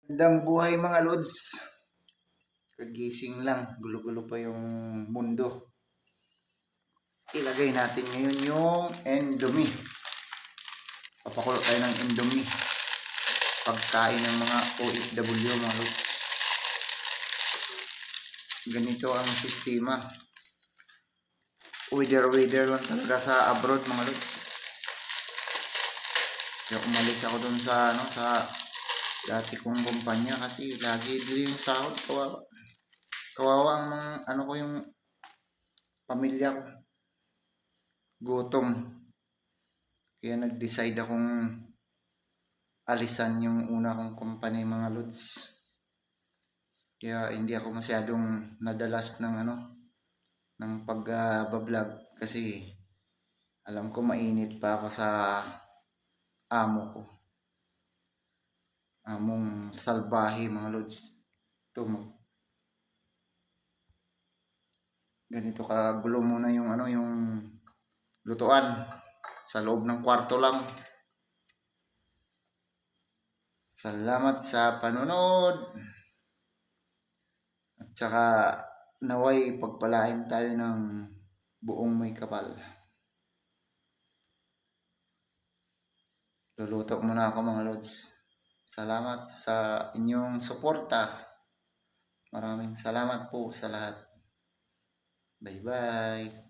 Magandang buhay mga lods. Kagising lang, gulo-gulo pa yung mundo. Ilagay natin ngayon yung Indomie. Papakulo tayo ng Indomie. Pagkain ng mga OFW mga lods. Ganito ang sistema. Weather lang talaga sa abroad mga lods. Kaya umalis ako dun sa dati kong kumpanya kasi lagi din yung sahod. Kawawa ang mga ko yung pamilya ko. Gutom. Kaya nag-decide akong alisan yung una kong company mga lods. Kaya hindi ako masyadong nadalas ng ng pag-vlog kasi alam ko mainit pa ako sa amo ko. Among salbahe mga lods. Ito ganito kagulo muna yung yung lutuan sa loob ng kwarto lang. Salamat sa panonood. At saka naway pagpalain tayo ng buong may kapal. Luluto muna ako mga lods. Salamat sa inyong suporta. Maraming salamat po sa lahat. Bye bye.